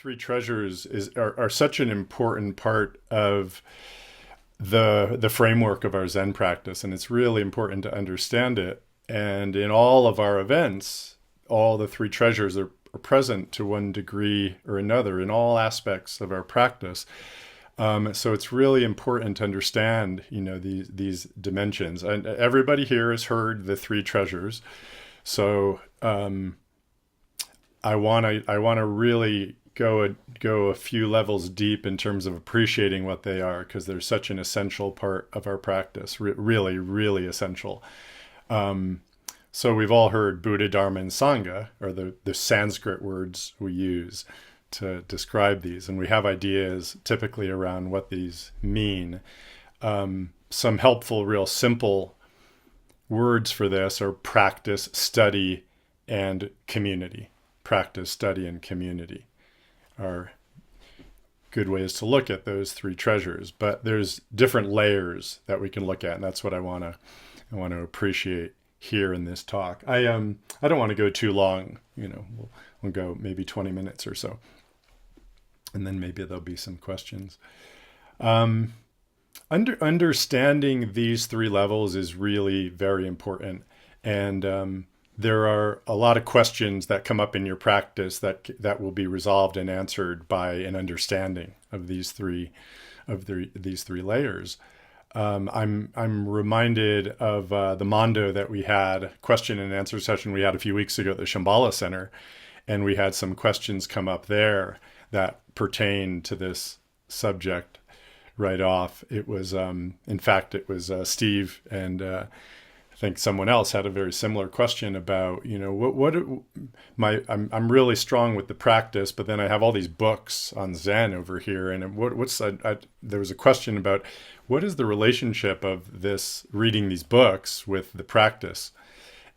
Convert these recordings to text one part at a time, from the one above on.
three treasures are such an important part of the framework of our Zen practice, and it's really important to understand it. And in all of our events, all the three treasures are present to one degree or another in all aspects of our practice. So it's really important to understand, these dimensions. And everybody here has heard the three treasures. So I want to really go a few levels deep in terms of appreciating what they are, because they're such an essential part of our practice. Really, really essential. So we've all heard Buddha, Dharma, and Sangha, or the Sanskrit words we use to describe these, and we have ideas typically around what these mean. Some helpful, real simple words for this are practice, study, and community. Practice, study, and community are good ways to look at those three treasures. But there's different layers that we can look at, and that's what I want to appreciate here in this talk. I don't want to go too long. We'll go maybe 20 minutes or so, and then maybe there'll be some questions. Understanding these three levels is really very important, and there are a lot of questions that come up in your practice that will be resolved and answered by an understanding of these three layers. I'm reminded of the Mondo that we had, question and answer session we had a few weeks ago at the Shambhala Center, and we had some questions come up there that pertain to this subject right off. It was, in fact, it was Steve and I think someone else had a very similar question about, I'm really strong with the practice, but then I have all these books on Zen over here, and there was a question about what is the relationship of this reading these books with the practice,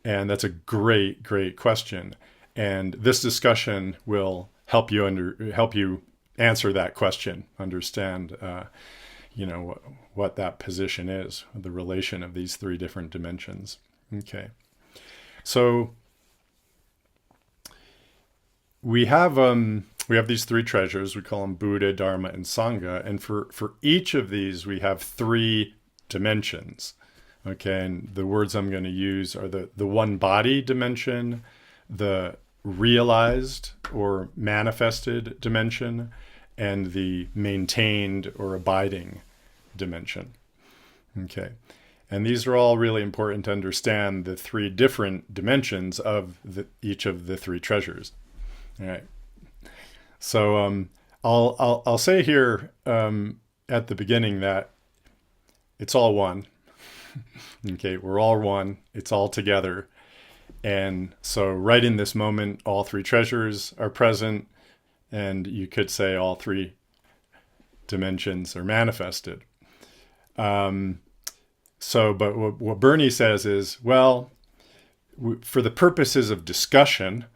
and that's a great, great question, and this discussion will help you answer that question, understand what that position is, the relation of these three different dimensions. Okay. So we have these three treasures. We call them Buddha, Dharma, and Sangha. And for each of these, we have three dimensions. Okay. And the words I'm going to use are the one body dimension, the realized or manifested dimension, and the maintained or abiding dimension. Okay. And these are all really important to understand the three different dimensions of each of the three treasures. All right. So I'll say here at the beginning that it's all one. Okay, we're all one. It's all together. And so right in this moment, all three treasures are present. And you could say all three dimensions are manifested. But what Bernie says is, well, for the purposes of discussion,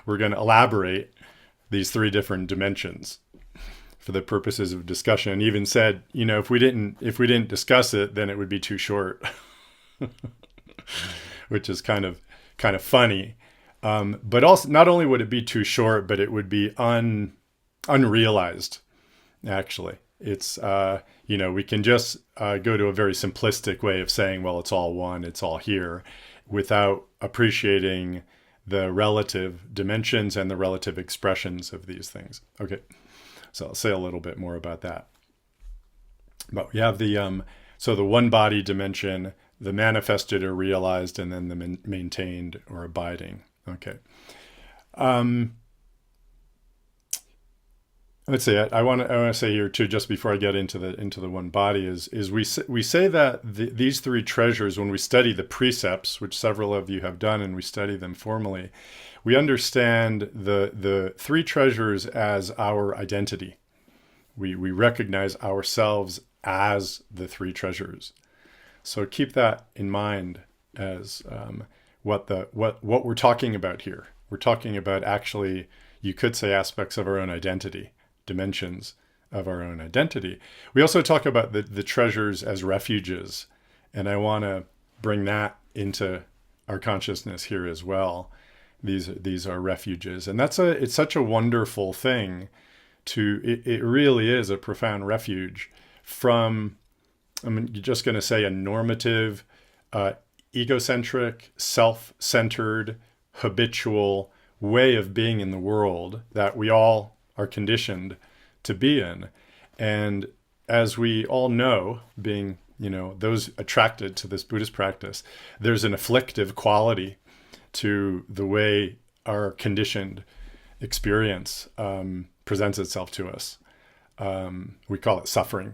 we're going to elaborate these three different dimensions for the purposes of discussion. And even said, if we didn't discuss it, then it would be too short, which is kind of funny. But also, not only would it be too short, but it would be unrealized. Actually, it's we can just go to a very simplistic way of saying, well, it's all one, it's all here, without appreciating the relative dimensions and the relative expressions of these things. Okay, so I'll say a little bit more about that. But we have the one body dimension, the manifested or realized, and then the maintained or abiding. Okay. Let's see. I want to say here too, just before I get into the one body, is we say that these three treasures, when we study the precepts, which several of you have done, and we study them formally, we understand the three treasures as our identity. We recognize ourselves as the three treasures. So keep that in mind as what we're talking about here. We're talking about, actually, you could say, aspects of our own identity, dimensions of our own identity. We also talk about the treasures as refuges, and I want to bring that into our consciousness here as well. These are refuges, and it's such a wonderful thing. It really is a profound refuge from, I'm just going to say, a normative, egocentric, self-centered, habitual way of being in the world that we all are conditioned to be in. And as we all know, being, those attracted to this Buddhist practice, there's an afflictive quality to the way our conditioned experience presents itself to us. We call it suffering.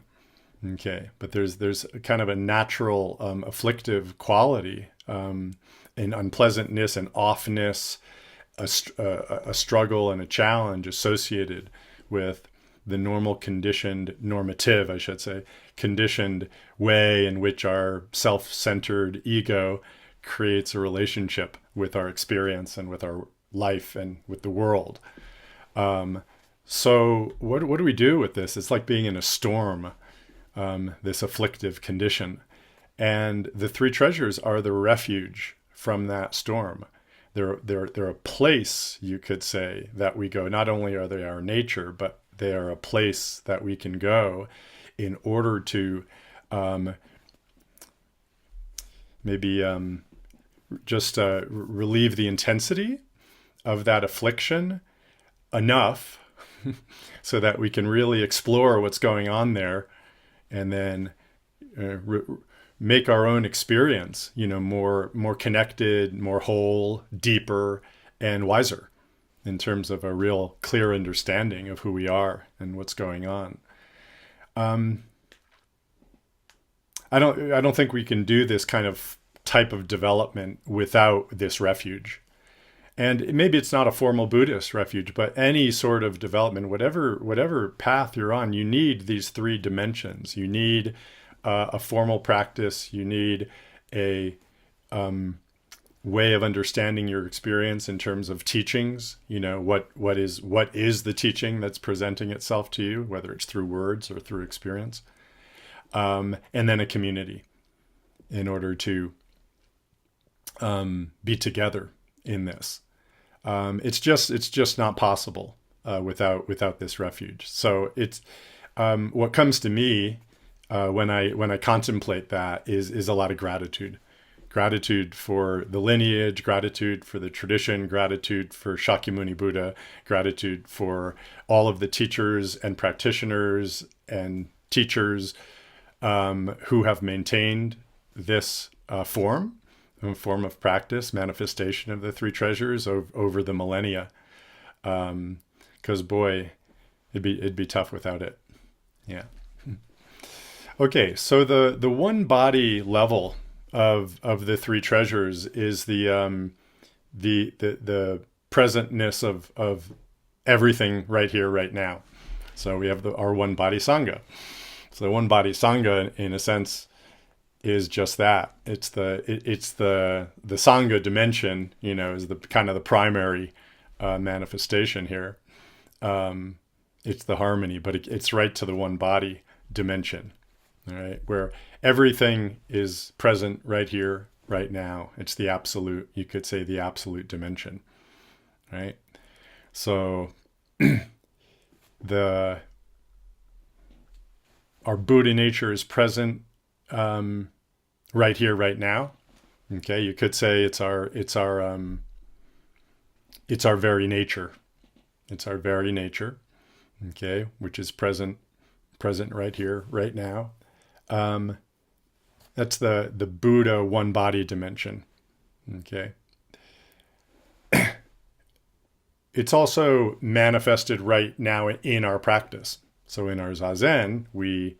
Okay, but there's kind of a natural afflictive quality, and unpleasantness and offness, a struggle and a challenge associated with the normative, I should say, conditioned way in which our self-centered ego creates a relationship with our experience and with our life and with the world. So what do we do with this? It's like being in a storm, this afflictive condition. And the three treasures are the refuge from that storm. They're a place, you could say, that we go. Not only are they our nature, but they are a place that we can go in order to just relieve the intensity of that affliction enough so that we can really explore what's going on there, and then make our own experience, more connected, more whole, deeper, and wiser in terms of a real clear understanding of who we are and what's going on. I don't think we can do this kind of type of development without this refuge. And maybe it's not a formal Buddhist refuge, but any sort of development, whatever path you're on, you need these three dimensions. You need a formal practice. You need a way of understanding your experience in terms of teachings. What is the teaching that's presenting itself to you, whether it's through words or through experience, and then a community in order to be together in this. It's just not possible without this refuge. So it's what comes to me when I contemplate that is a lot of gratitude for the lineage, gratitude for the tradition, gratitude for Shakyamuni Buddha, gratitude for all of the teachers and practitioners and teachers who have maintained this form of practice, manifestation of the three treasures over the millennia. Because boy, it'd be tough without it. Yeah. Okay, so the one body level of the three treasures is the presentness of everything right here, right now. So we have our one body Sangha. So the one body Sangha, in a sense, is just that. It's the Sangha dimension, is the kind of the primary manifestation here. It's the harmony, but it's right to the one body dimension, all right, where everything is present right here, right now. It's the absolute, you could say, the absolute dimension, right? So our Buddha nature is present right here, right now. Okay, you could say it's our very nature. It's our very nature. Okay, which is present right here, right now. That's the Buddha one body dimension. Okay. It's also manifested right now in our practice. So in our Zazen, we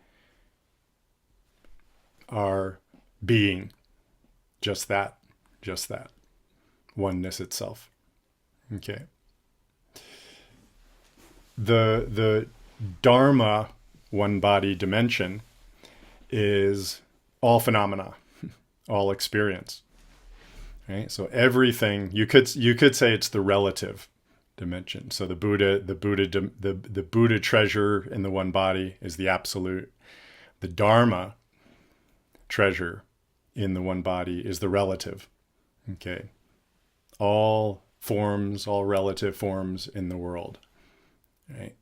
are being just that oneness itself. Okay. The Dharma one body dimension is all phenomena, all experience. Right? So everything, you could say it's the relative dimension. So the Buddha treasure in the one body is the absolute. The Dharma treasure in the one body is the relative. Okay. All forms, all relative forms in the world. Right?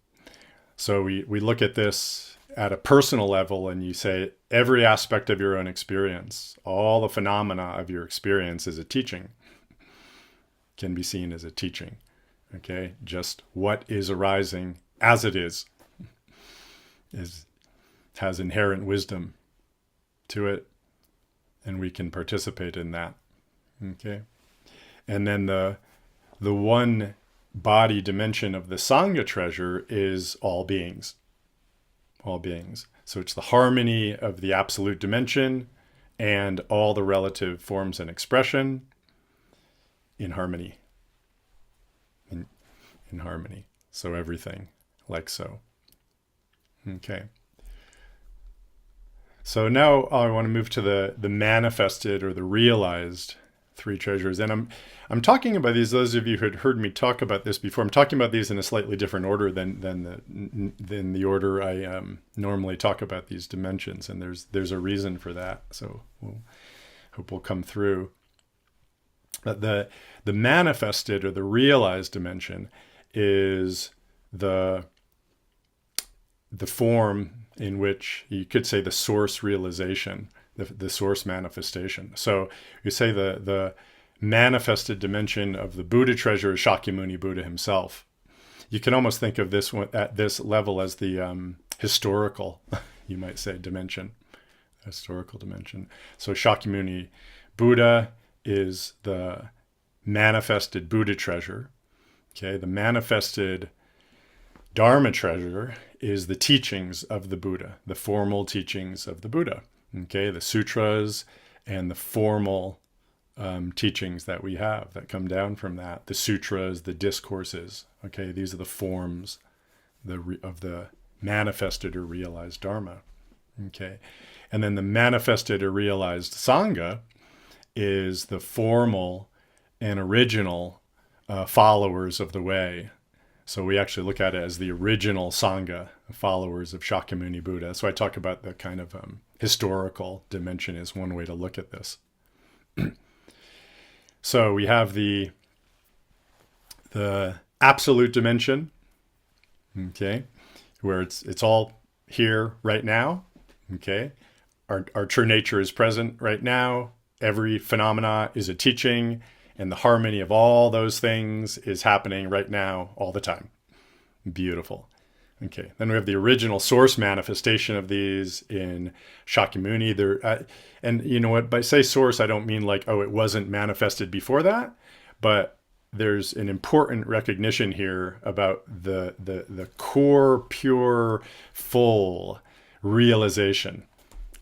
So we look at this at a personal level, and you say every aspect of your own experience, all the phenomena of your experience is a teaching, can be seen as a teaching. Okay, just what is arising as it is has inherent wisdom to it, and we can participate in that. Okay, and then the one body dimension of the Sangha treasure is all beings. All beings. So it's the harmony of the absolute dimension and all the relative forms and expression in harmony. In harmony. So everything like so. Okay. So now I want to move to the manifested or the realized three treasures. And I'm talking about these, those of you who had heard me talk about this before, I'm talking about these in a slightly different order than the order I normally talk about these dimensions. And there's a reason for that. So hope we'll come through. But the manifested or the realized dimension is the form in which you could say the source realization, the source manifestation. So you say the manifested dimension of the Buddha treasure is Shakyamuni Buddha himself. You can almost think of this one at this level as the historical, you might say, dimension, historical dimension. So Shakyamuni Buddha is the manifested Buddha treasure. Okay, the manifested Dharma treasure is the teachings of the Buddha, the formal teachings of the Buddha. Okay, the sutras and the formal teachings that we have that come down from that. The sutras, the discourses. Okay, these are the forms of the manifested or realized Dharma. Okay, and then the manifested or realized Sangha is the formal and original followers of the way. So we actually look at it as the original Sangha, followers of Shakyamuni Buddha. So I talk about the kind of historical dimension is one way to look at this. So we have the absolute dimension, okay, where it's all here right now, okay. Our true nature is present right now. Every phenomena is a teaching, and the harmony of all those things is happening right now, all the time. Beautiful. Okay, then we have the original source manifestation of these in Shakyamuni. And you know what, by say source, I don't mean like, oh, it wasn't manifested before that, but there's an important recognition here about the core, pure, full realization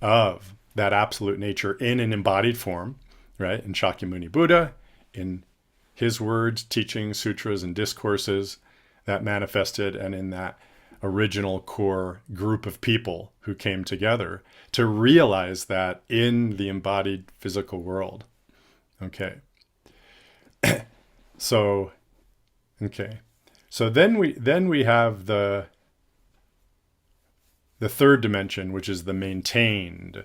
of that absolute nature in an embodied form, right? In Shakyamuni Buddha, in his words, teachings, sutras, and discourses that manifested, and in that original core group of people who came together to realize that in the embodied physical world. Okay. So then we have the third dimension, which is the maintained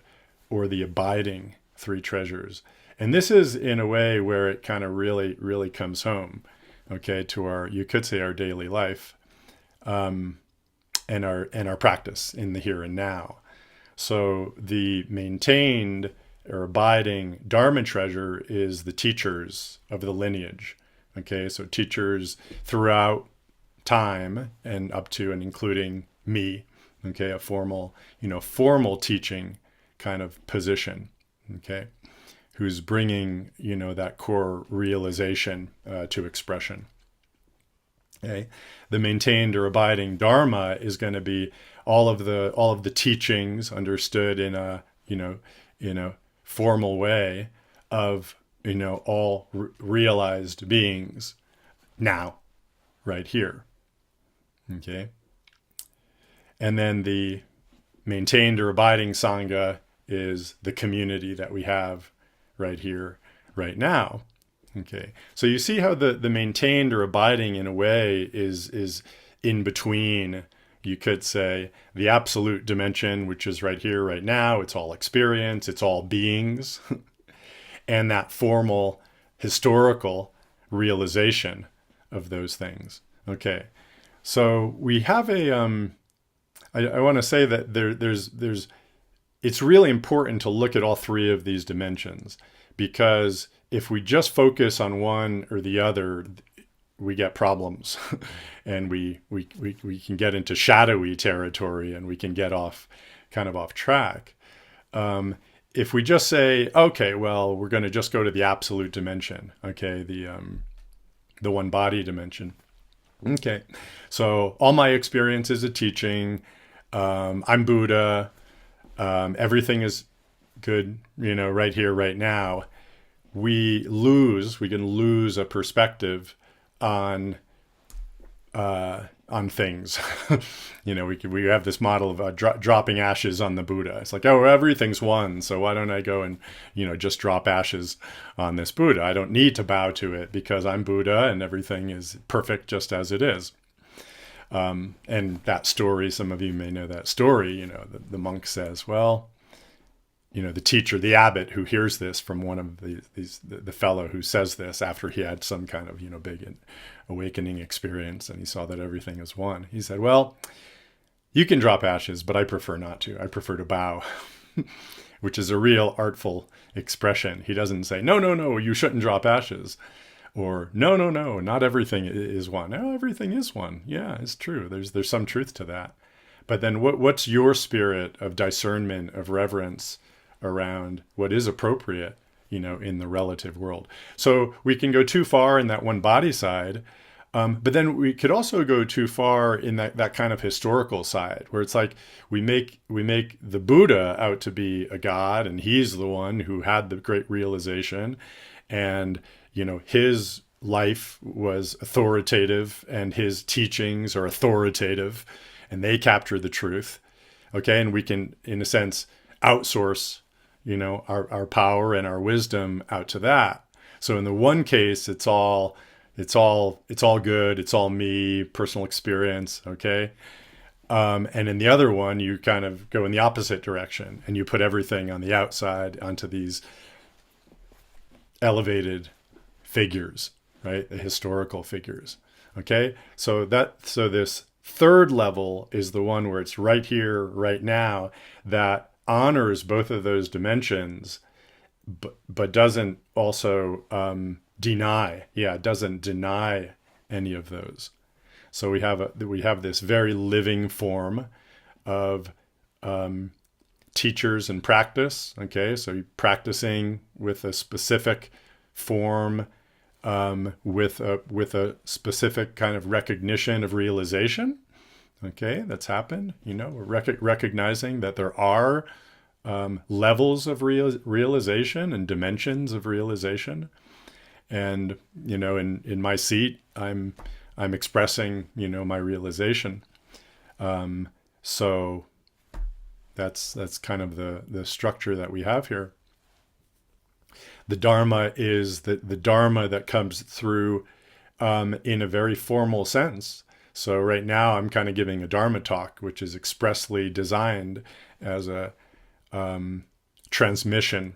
or the abiding three treasures. And this is in a way where it kind of really, really comes home, okay, to our, you could say, our daily life, and our practice in the here and now. So the maintained or abiding Dharma treasure is the teachers of the lineage. Okay, so teachers throughout time and up to and including me. Okay, a formal teaching kind of position. Okay, who's bringing, that core realization to expression. Okay, the maintained or abiding Dharma is going to be all of the teachings understood in a formal way of all realized beings now, right here. Okay, and then the maintained or abiding Sangha is the community that we have right here, right now. Okay, so you see how the maintained or abiding in a way is in between, you could say, the absolute dimension, which is right here, right now. It's all experience, it's all beings, and that formal, historical, realization of those things. Okay, so we have a I want to say that there's it's really important to look at all three of these dimensions, because if we just focus on one or the other, we get problems and we can get into shadowy territory, and we can get off track. If we just say, okay, well, we're going to just go to the absolute dimension, okay, the one body dimension. Okay, so all my experience is a teaching. I'm Buddha. Everything is good, right here, right now. We can lose a perspective on things. We have this model of dropping ashes on the Buddha. It's like, oh, everything's one, so why don't I go and just drop ashes on this Buddha? I don't need to bow to it because I'm Buddha and everything is perfect just as it is. And that story, some of you may know that story. The monk says, well, the teacher, the abbot who hears this from one of the fellow who says this after he had some kind of, big awakening experience, and he saw that everything is one. He said, well, you can drop ashes, but I prefer not to. I prefer to bow, which is a real artful expression. He doesn't say, no, you shouldn't drop ashes. Or, no, not everything is one. No, everything is one. Yeah, it's true. There's some truth to that. But then what's your spirit of discernment, of reverence around what is appropriate, in the relative world? So we can go too far in that one body side, but then we could also go too far in that kind of historical side, where it's like we make the Buddha out to be a god, and he's the one who had the great realization, and his life was authoritative and his teachings are authoritative and they capture the truth. Okay. And we can, in a sense, outsource, our power and our wisdom out to that. So in the one case, it's all good. It's all me, personal experience. Okay. And in the other one, you kind of go in the opposite direction and you put everything on the outside onto these elevated figures, right? The historical figures. Okay. So this third level is the one where it's right here, right now, that honors both of those dimensions, but doesn't also doesn't deny any of those. So we have this very living form of teachers and practice. Okay. So you're practicing with a specific form, with a specific kind of recognition of realization. Okay, that's happened. We're recognizing that there are levels of realization and dimensions of realization. And in my seat, I'm expressing my realization. So that's kind of the structure that we have here. The Dharma is the Dharma that comes through in a very formal sense. So right now I'm kind of giving a Dharma talk, which is expressly designed as a transmission,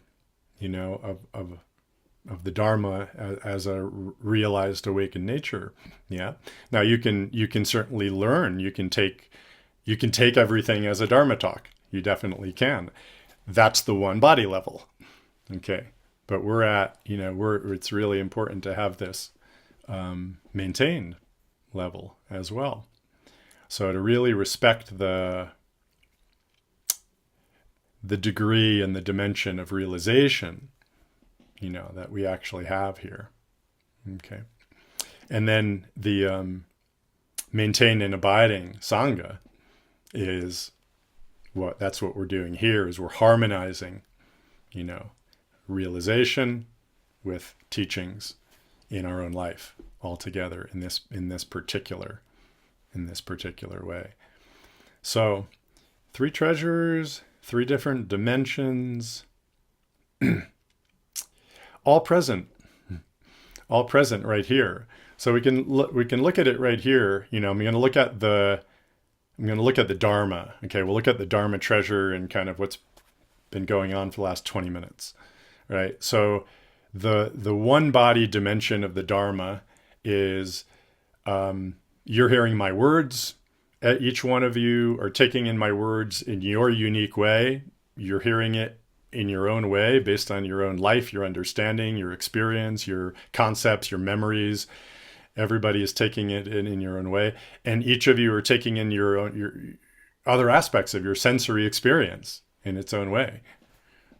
of the Dharma as a realized awakened nature. Yeah. Now you can certainly learn. You can take everything as a Dharma talk. You definitely can. That's the one body level. Okay. But we're at, it's really important to have this maintained level as well. So to really respect the degree and the dimension of realization, that we actually have here. Okay. And then the maintain and abiding Sangha is that's what we're doing here, is we're harmonizing, realization with teachings in our own life all together in this particular way. So 3 treasures, 3 different dimensions, all present right here. So we can look at it right here. I'm going to look at the Dharma. Okay, we'll look at the Dharma treasure and kind of what's been going on for the last 20 minutes. Right. So the one body dimension of the Dharma is you're hearing my words. Each one of you are taking in my words in your unique way. You're hearing it in your own way based on your own life, your understanding, your experience, your concepts, your memories. Everybody is taking it in your own way. And each of you are taking in your other aspects of your sensory experience in its own way,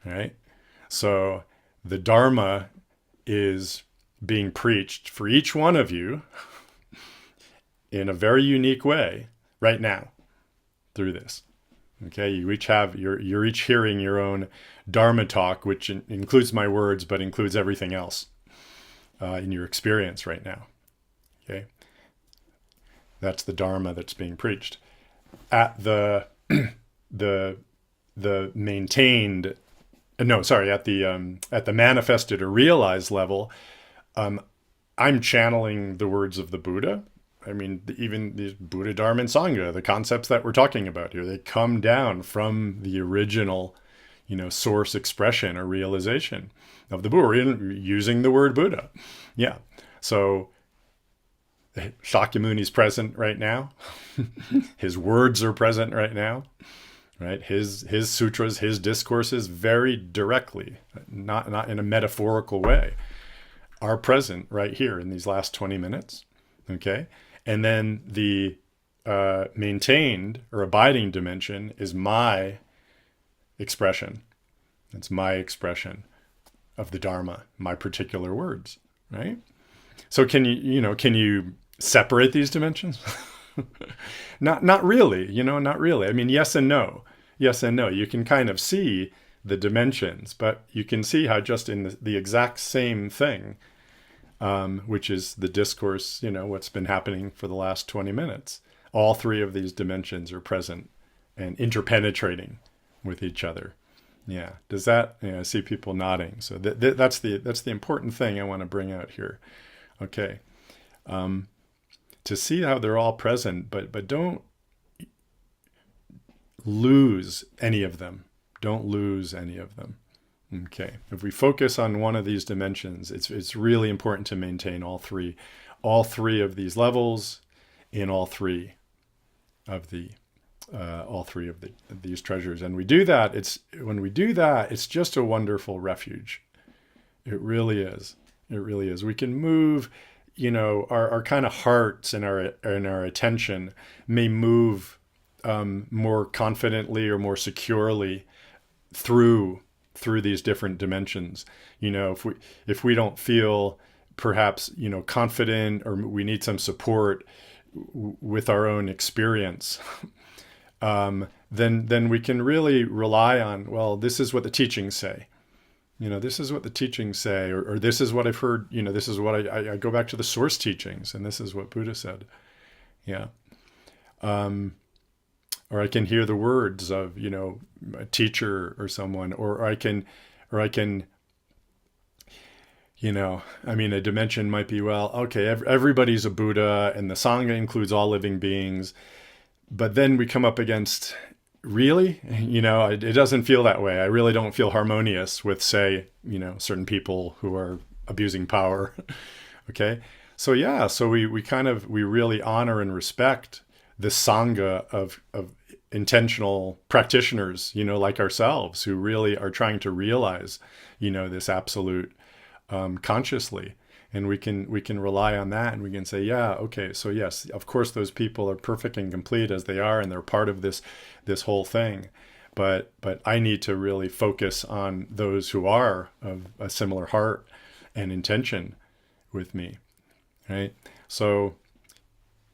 right? So the Dharma is being preached for each one of you in a very unique way right now through this. Okay, you're each hearing your own Dharma talk, which includes my words, but includes everything else in your experience right now. Okay, that's the Dharma that's being preached. At the maintained, no, sorry, at the manifested or realized level, I'm channeling the words of the Buddha. I mean, even the Buddha, Dharma, and Sangha, the concepts that we're talking about here, they come down from the original, source expression or realization of the Buddha. We're using the word Buddha. Yeah. So Shakyamuni's present right now. His words are present right now. Right? His sutras, his discourses very directly, not in a metaphorical way, are present right here in these last 20 minutes. Okay? And then the maintained or abiding dimension is my expression. It's my expression of the Dharma, my particular words, right? So can you separate these dimensions? Not really, not really. I mean, yes and no. Yes and no. You can kind of see the dimensions, but you can see how just in the exact same thing, which is the discourse, what's been happening for the last 20 minutes. All three of these dimensions are present and interpenetrating with each other. Yeah. Does that, I see people nodding. So that's the important thing I want to bring out here. Okay. To see how they're all present, but don't lose any of them. Don't lose any of them. Okay. If we focus on one of these dimensions, it's really important to maintain all three of these levels in all three of these treasures. And we do that. It's just a wonderful refuge. It really is. It really is. We can move, our kind of hearts and our attention may move more confidently or more securely through these different dimensions. If we don't feel perhaps confident, or we need some support with our own experience, then we can really rely on, well, this is what the teachings say. This is what the teachings say, or this is what I've heard. This is what I go back to the source teachings, and this is what Buddha said. Yeah. Or I can hear the words of, a teacher or someone, or I can, a dimension might be, well, okay, everybody's a Buddha, and the Sangha includes all living beings. But then we come up against, really? It doesn't feel that way. I really don't feel harmonious with, say, certain people who are abusing power. Okay. So yeah, we really honor and respect the Sangha of intentional practitioners, like ourselves, who really are trying to realize, this absolute consciously. And we can rely on that, and we can say, yeah, okay, so yes, of course those people are perfect and complete as they are, and they're part of this whole thing. But I need to really focus on those who are of a similar heart and intention with me, right? So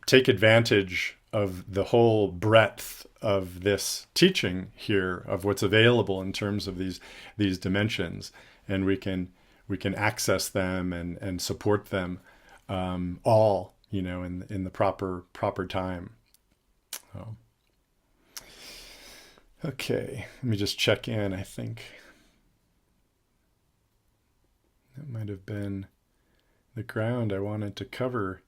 take advantage of the whole breadth of this teaching here, of what's available in terms of these dimensions, and we can access them and support them all, in the proper time. Oh. Okay, let me just check in. I think that might have been the ground I wanted to cover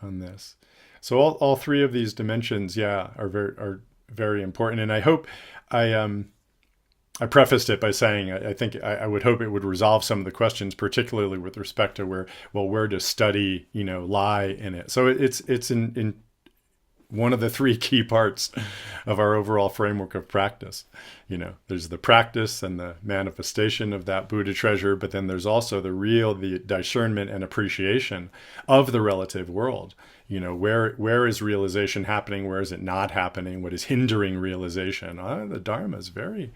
on this. So all three of these dimensions, are very important, and I hope I I prefaced it by saying I think I would hope it would resolve some of the questions, particularly with respect to where does study, lie in it. So it's in one of the three key parts of our overall framework of practice. There's the practice and the manifestation of that Buddha treasure, but then there's also the discernment and appreciation of the relative world. Where is realization happening? Where is it not happening? What is hindering realization? The Dharma is very,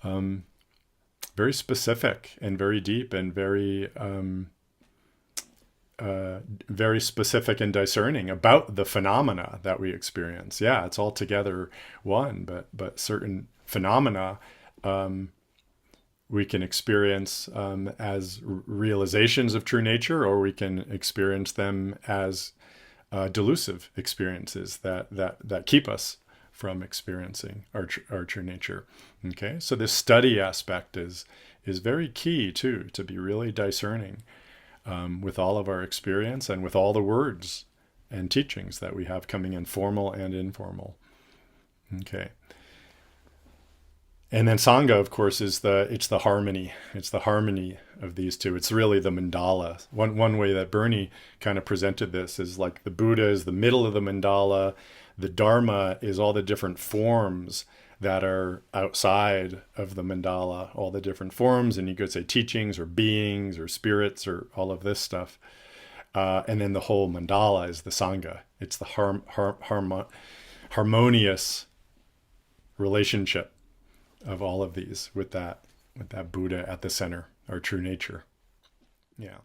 very specific and very deep and very specific and discerning about the phenomena that we experience. Yeah, it's all together one, but certain phenomena we can experience as realizations of true nature, or we can experience them as delusive experiences that keep us from experiencing our true nature. Okay, so this study aspect is very key too, to be really discerning with all of our experience and with all the words and teachings that we have coming in, formal and informal. Okay. And then Sangha, of course, it's the harmony. It's the harmony of these two. It's really the mandala. One way that Bernie kind of presented this is like the Buddha is the middle of the mandala. The Dharma is all the different forms that are outside of the mandala, all the different forms, and you could say teachings or beings or spirits or all of this stuff. And then the whole mandala is the Sangha. It's the harmonious relationship of all of these with that Buddha at the center, our true nature. Yeah.